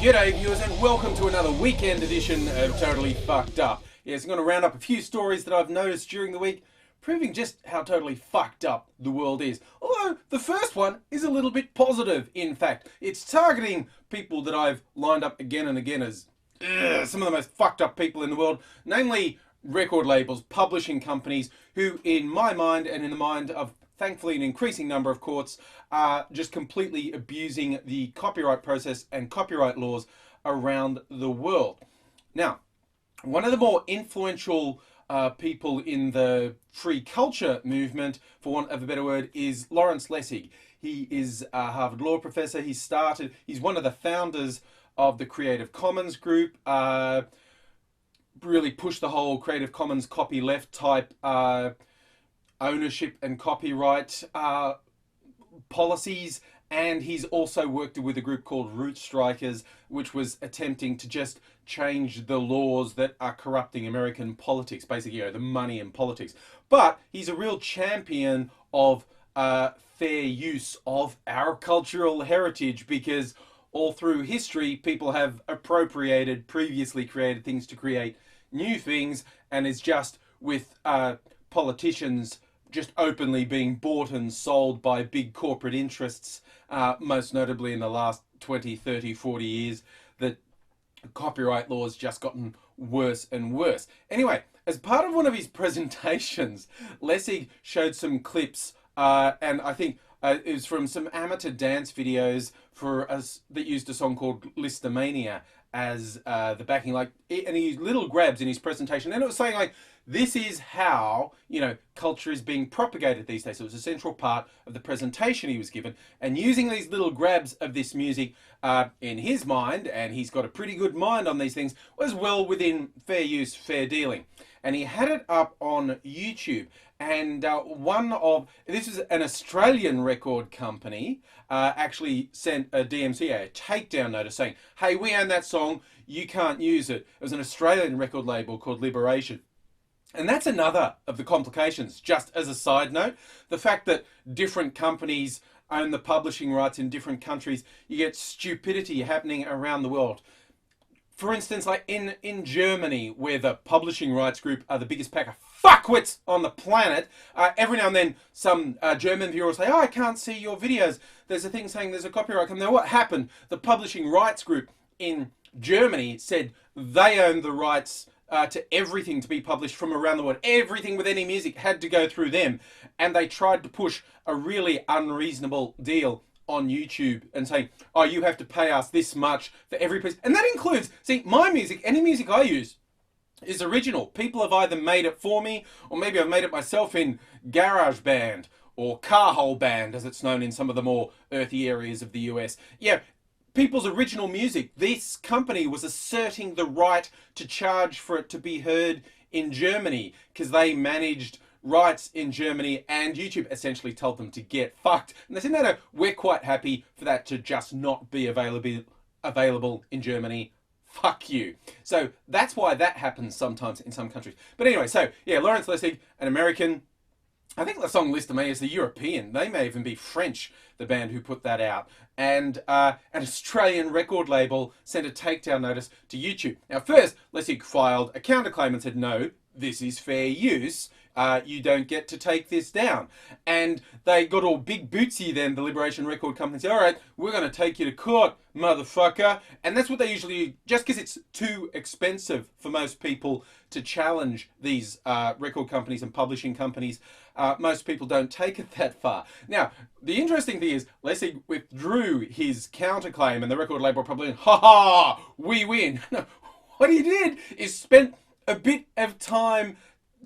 G'day viewers and welcome to another weekend edition of Totally Fucked Up. Yes, I'm going to round up a few stories that I've noticed during the week, proving just how totally fucked up the world is. Although the first one is a little bit positive, in fact. It's targeting people that I've lined up again and again as some of the most fucked up people in the world, namely record labels, publishing companies, who in my mind and in the mind of thankfully an increasing number of courts are just completely abusing the copyright process and copyright laws around the world. Now, one of the more influential people in the free culture movement, for want of a better word, is Lawrence Lessig. He is a Harvard Law professor. He's one of the founders of the Creative Commons group, really pushed the whole Creative Commons copyleft type ownership and copyright policies, and he's also worked with a group called Root Strikers, which was attempting to just change the laws that are corrupting American politics, basically, the money in politics. But he's a real champion of fair use of our cultural heritage, because all through history people have appropriated previously created things to create new things, and it's just with politicians just openly being bought and sold by big corporate interests, most notably in the last 20, 30, 40 years, that copyright laws just gotten worse and worse. Anyway, as part of one of his presentations, Lessig showed some clips, and I think it was from some amateur dance videos for us that used a song called Listomania as the backing, and he used little grabs in his presentation, and it was saying this is how, culture is being propagated these days. So it was a central part of the presentation he was given, and using these little grabs of this music, in his mind, and he's got a pretty good mind on these things, was well within fair use, fair dealing. And he had it up on YouTube, and this is an Australian record company, actually sent a DMCA, a takedown notice saying, hey, we own that song, you can't use it. It was an Australian record label called Liberation. And that's another of the complications, just as a side note. The fact that different companies own the publishing rights in different countries, you get stupidity happening around the world. For instance, in Germany, where the publishing rights group are the biggest pack of fuckwits on the planet, every now and then some German viewer will say, oh, I can't see your videos. There's a thing saying there's a copyright. And then what happened? The publishing rights group in Germany said they owned the rights to everything to be published from around the world. Everything with any music had to go through them. And they tried to push a really unreasonable deal on YouTube and saying, oh, you have to pay us this much for every piece. And that includes, see, my music, any music I use is original. People have either made it for me, or maybe I've made it myself in GarageBand or Carhole Band, as it's known in some of the more earthy areas of the US. Yeah, people's original music. This company was asserting the right to charge for it to be heard in Germany because they managed rights in Germany, and YouTube essentially told them to get fucked. And they said, no, we're quite happy for that to just not be available in Germany. Fuck you. So that's why that happens sometimes in some countries. But anyway, so yeah, Lawrence Lessig, an American. I think the song Listomania is the European. They may even be French, the band who put that out. And an Australian record label sent a takedown notice to YouTube. Now, first, Lessig filed a counterclaim and said, no, this is fair use. You don't get to take this down. And they got all big bootsy then, the Liberation Record Company said, all right, we're going to take you to court, motherfucker. And that's what they usually do, just because it's too expensive for most people to challenge these record companies and publishing companies. Most people don't take it that far. Now, the interesting thing is, Lessig withdrew his counterclaim, and the record label probably went, ha ha, we win. No, what he did is spent a bit of time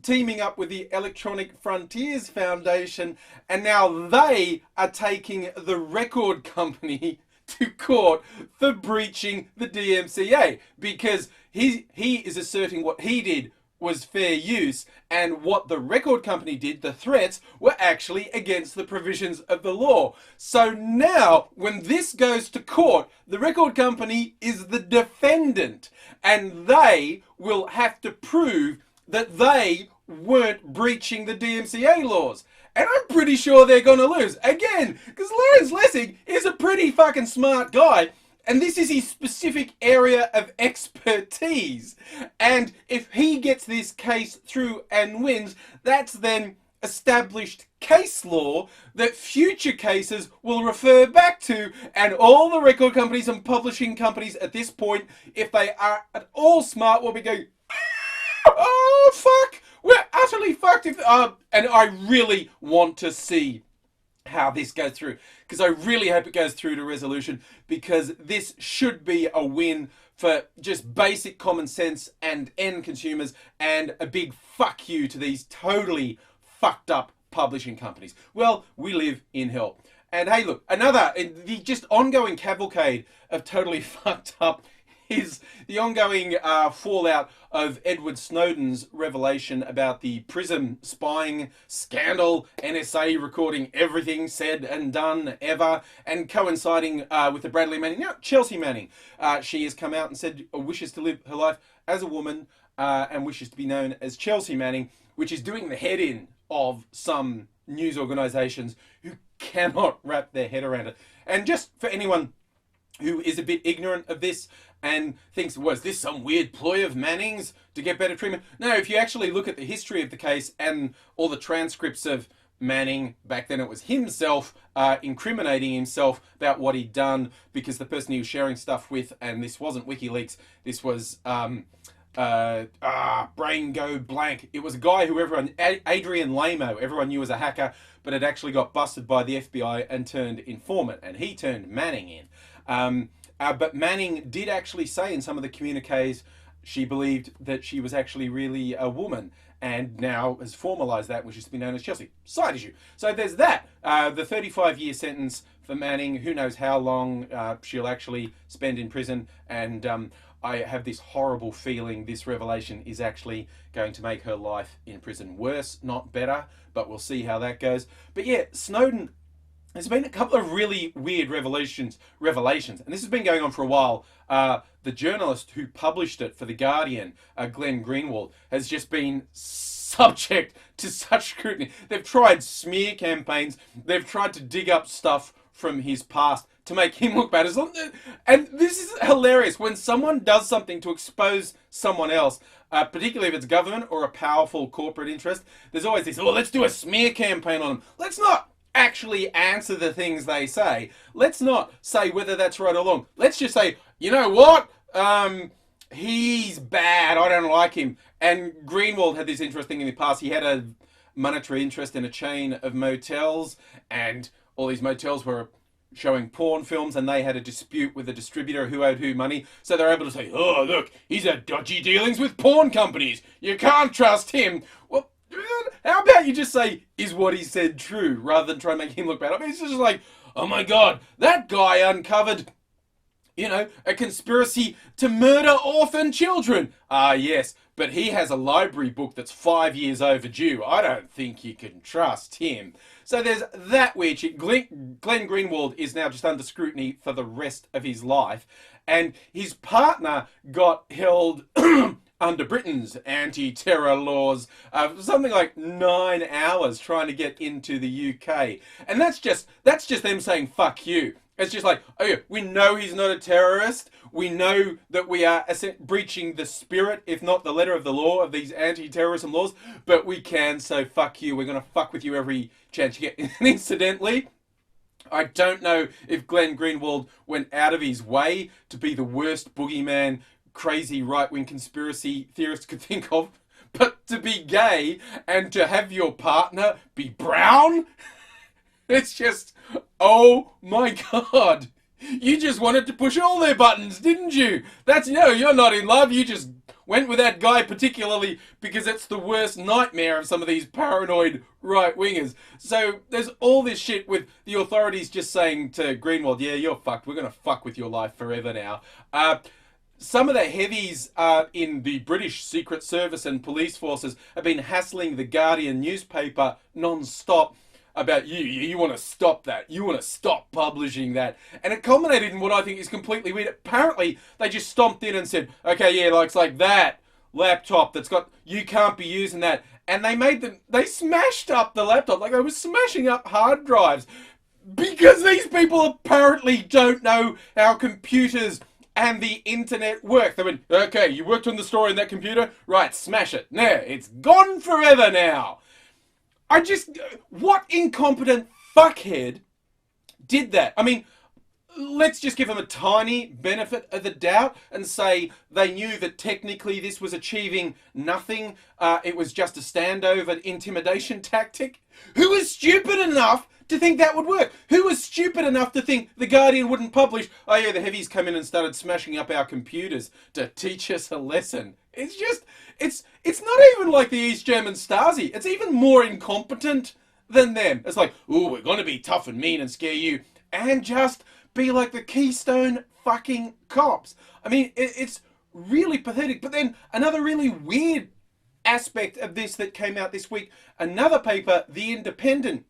teaming up with the Electronic Frontiers Foundation, and now they are taking the record company to court for breaching the DMCA, because he is asserting what he did was fair use, and what the record company did, the threats, were actually against the provisions of the law. So now, when this goes to court, the record company is the defendant, and they will have to prove that they weren't breaching the DMCA laws. And I'm pretty sure they're going to lose. Again, because Lawrence Lessig is a pretty fucking smart guy. And this is his specific area of expertise. And if he gets this case through and wins, that's then established case law that future cases will refer back to, and all the record companies and publishing companies at this point, if they are at all smart, will be going, oh fuck, we're utterly fucked. And I really want to see how this goes through, because I really hope it goes through to resolution, because this should be a win for just basic common sense and end consumers, and a big fuck you to these totally fucked up publishing companies. Well, we live in hell. And hey, look, the just ongoing cavalcade of totally fucked up is the ongoing fallout of Edward Snowden's revelation about the PRISM spying scandal, NSA recording everything said and done ever, and coinciding with the Bradley Manning, Chelsea Manning. She has come out and said wishes to live her life as a woman and wishes to be known as Chelsea Manning, which is doing the head in of some news organisations who cannot wrap their head around it. And just for anyone who is a bit ignorant of this and thinks, was this some weird ploy of Manning's to get better treatment? No, if you actually look at the history of the case and all the transcripts of Manning, back then it was himself incriminating himself about what he'd done, because the person he was sharing stuff with, and this wasn't WikiLeaks, this was brain go blank. It was a guy who Adrian Lamo, everyone knew as a hacker, but had actually got busted by the FBI and turned informant, and he turned Manning in. But Manning did actually say in some of the communiques she believed that she was actually really a woman, and now has formalised that, which is to be known as Chelsea. Side issue. So there's that. The 35-year sentence for Manning. Who knows how long she'll actually spend in prison, and I have this horrible feeling this revelation is actually going to make her life in prison worse, not better, but we'll see how that goes. But yeah, Snowden, there's been a couple of really weird revelations, and this has been going on for a while. The journalist who published it for The Guardian, Glenn Greenwald, has just been subject to such scrutiny. They've tried smear campaigns, they've tried to dig up stuff from his past to make him look bad. And this is hilarious. When someone does something to expose someone else, particularly if it's government or a powerful corporate interest, there's always this, let's do a smear campaign on them. Let's not actually answer the things they say. Let's not say whether that's right or wrong. Let's just say, you know what? He's bad. I don't like him. And Greenwald had this interesting in the past. He had a monetary interest in a chain of motels, and all these motels were showing porn films, and they had a dispute with the distributor who owed who money. So they're able to say, oh, look, he's had dodgy dealings with porn companies. You can't trust him. Well, how about you just say, is what he said true, rather than try and make him look bad? I mean, it's just like, oh my God, that guy uncovered, a conspiracy to murder orphan children. Yes, but he has a library book that's 5 years overdue. I don't think you can trust him. So there's that weird shit. Glenn Greenwald is now just under scrutiny for the rest of his life. And his partner got held under Britain's anti-terror laws, something like 9 hours trying to get into the UK. And that's just them saying, fuck you. It's just like, oh yeah, we know he's not a terrorist. We know that we are breaching the spirit, if not the letter of the law, of these anti-terrorism laws, but we can, so fuck you. We're going to fuck with you every chance you get. And incidentally, I don't know if Glenn Greenwald went out of his way to be the worst boogeyman, crazy right-wing conspiracy theorist could think of, but to be gay and to have your partner be brown, it's just, oh my God. You just wanted to push all their buttons, didn't you? You're not in love. You just went with that guy particularly because it's the worst nightmare of some of these paranoid right-wingers. So there's all this shit with the authorities just saying to Greenwald, yeah, you're fucked. We're going to fuck with your life forever now. Some of the heavies in the British Secret Service and police forces have been hassling the Guardian newspaper non-stop about you want to stop that. You want to stop publishing that. And it culminated in what I think is completely weird. Apparently, they just stomped in and said, okay, yeah, it's like that laptop that's got, you can't be using that. And they smashed up the laptop. Like they were smashing up hard drives. Because these people apparently don't know how computers and the internet work. They went, okay, you worked on the story in that computer? Right, smash it. There, it's gone forever now. What incompetent fuckhead did that? I mean, let's just give them a tiny benefit of the doubt and say they knew that technically this was achieving nothing. It was just a standover intimidation tactic. Who was stupid enough to think that would work? Who was stupid enough to think The Guardian wouldn't publish, oh yeah, the heavies come in and started smashing up our computers to teach us a lesson? It's not even like the East German Stasi. It's even more incompetent than them. It's like, ooh, we're going to be tough and mean and scare you. And just be like the Keystone fucking cops. I mean, it's really pathetic. But then another really weird aspect of this that came out this week, another paper, The Independent,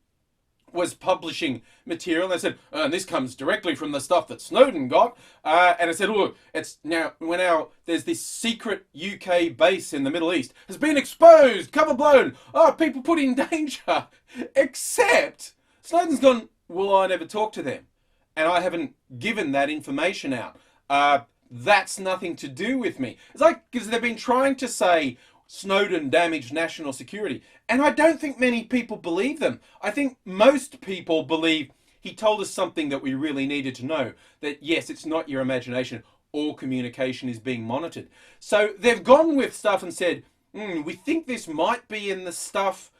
was publishing material. They said, and this comes directly from the stuff that Snowden got. And it said, look, it's now, there's this secret UK base in the Middle East has been exposed, cover blown. Oh, people put in danger. Except Snowden's gone, well, I never talked to them. And I haven't given that information out. That's nothing to do with me. It's like, because they've been trying to say Snowden damaged national security. And I don't think many people believe them. I think most people believe he told us something that we really needed to know. That yes, it's not your imagination. All communication is being monitored. So they've gone with stuff and said, we think this might be in the stuff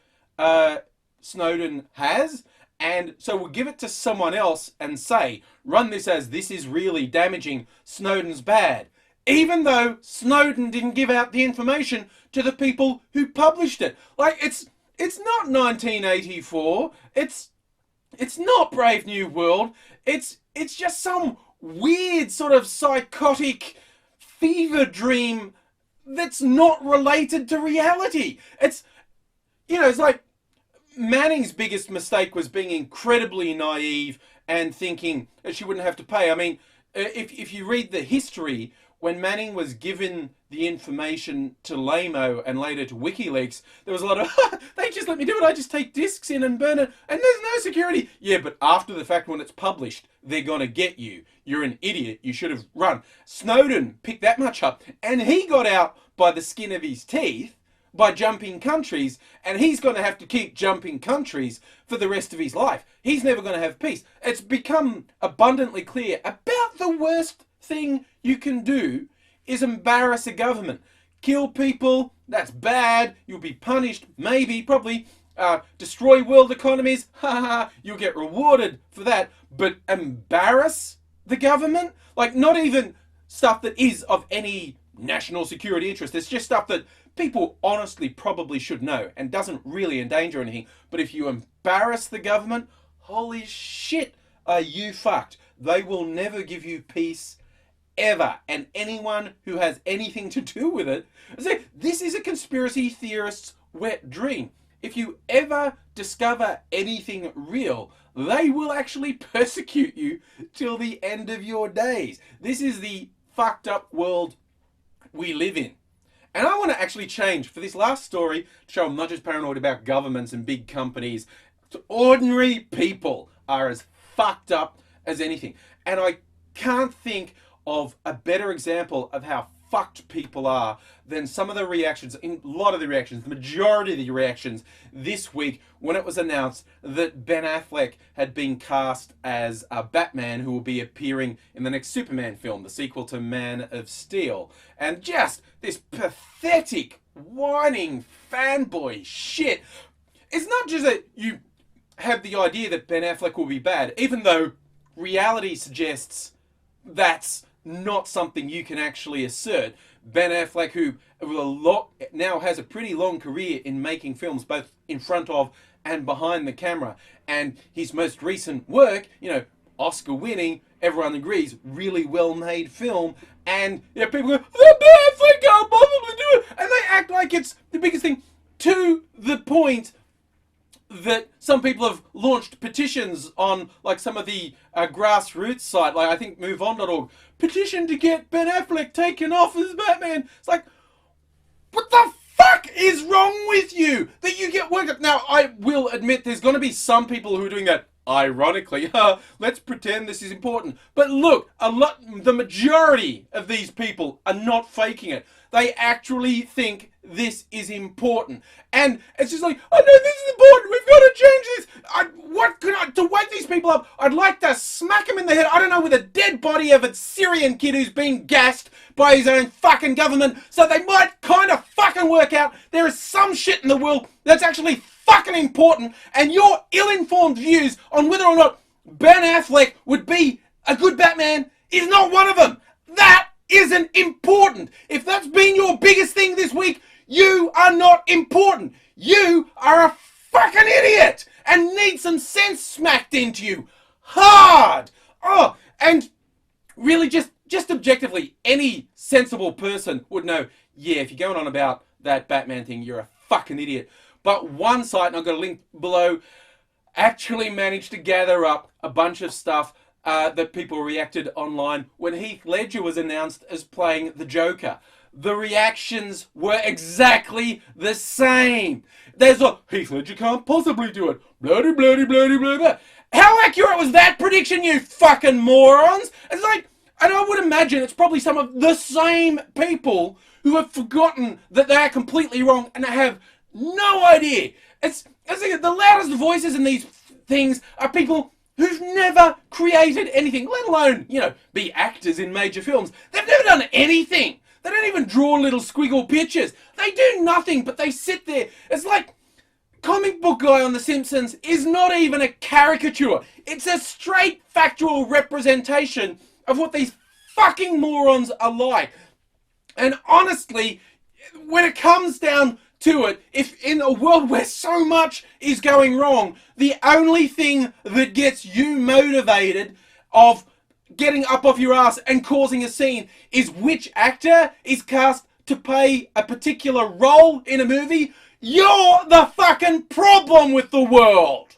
Snowden has. And so we'll give it to someone else and say, run this as this is really damaging, Snowden's bad. Even though Snowden didn't give out the information to the people who published it. Like, it's not 1984. It's not Brave New World. It's just some weird sort of psychotic fever dream that's not related to reality. It's like Manning's biggest mistake was being incredibly naive and thinking that she wouldn't have to pay. I mean, if you read the history, when Manning was given the information to Lamo and later to WikiLeaks, there was a lot of, they just let me do it, I just take discs in and burn it, and there's no security. Yeah, but after the fact, when it's published, they're going to get you. You're an idiot, you should have run. Snowden picked that much up, and he got out by the skin of his teeth by jumping countries, and he's going to have to keep jumping countries for the rest of his life. He's never going to have peace. It's become abundantly clear about the worst thing you can do is embarrass a government. Kill people, that's bad, you'll be punished, maybe, probably. Destroy world economies, you'll get rewarded for that. But embarrass the government? Like, not even stuff that is of any national security interest. It's just stuff that people honestly probably should know and doesn't really endanger anything. But if you embarrass the government, holy shit, are you fucked. They will never give you peace ever. And anyone who has anything to do with it, this is a conspiracy theorist's wet dream. If you ever discover anything real, they will actually persecute you till the end of your days. This is the fucked up world we live in. And I want to actually change for this last story to show I'm not just paranoid about governments and big companies. Ordinary people are as fucked up as anything. And I can't think of a better example of how fucked people are than some of the reactions, in a lot of the reactions, the majority of the reactions this week when it was announced that Ben Affleck had been cast as a Batman who will be appearing in the next Superman film, the sequel to Man of Steel. And just this pathetic, whining fanboy shit. It's not just that you have the idea that Ben Affleck will be bad, even though reality suggests that's not something you can actually assert. Ben Affleck, who now has a pretty long career in making films, both in front of and behind the camera, and his most recent work, Oscar winning, everyone agrees, really well made film, and people go, the Ben Affleck can't possibly do it, and they act like it's the biggest thing, to the point that some people have launched petitions on, like, some of the grassroots site, like I think MoveOn.org, petition to get Ben Affleck taken off as Batman. It's like, what the fuck is wrong with you that you get worked up? Now, I will admit there's going to be some people who are doing that ironically, let's pretend this is important. But look, the majority of these people are not faking it. They actually think this is important. And it's just like, I know this is important, we've got to change this. To wake these people up, I'd like to smack them in the head, I don't know, with a dead body of a Syrian kid who's been gassed by his own fucking government, so they might kind of fucking work out there is some shit in the world that's actually fucking important, and your ill-informed views on whether or not Ben Affleck would be a good Batman is not one of them. That isn't important. If that's been your biggest thing this week, you are not important. You are a fucking idiot and need some sense smacked into you hard. Oh, and really just objectively, any sensible person would know, yeah, if you're going on about that Batman thing, you're a fucking idiot. But one site, and I've got a link below, actually managed to gather up a bunch of stuff that people reacted online when Heath Ledger was announced as playing the Joker. The reactions were exactly the same. There's a, Heath Ledger can't possibly do it. Bloody, bloody, bloody, blah, blah. How accurate was that prediction, you fucking morons? It's like, and I would imagine it's probably some of the same people who have forgotten that they are completely wrong and have no idea. It's like the loudest voices in these things are people who've never created anything, let alone, be actors in major films. They've never done anything. They don't even draw little squiggle pictures. They do nothing, but they sit there. It's like comic book guy on The Simpsons is not even a caricature. It's a straight factual representation of what these fucking morons are like. And honestly, when it comes down to it, if in a world where so much is going wrong, the only thing that gets you motivated of getting up off your ass and causing a scene is which actor is cast to play a particular role in a movie, you're the fucking problem with the world.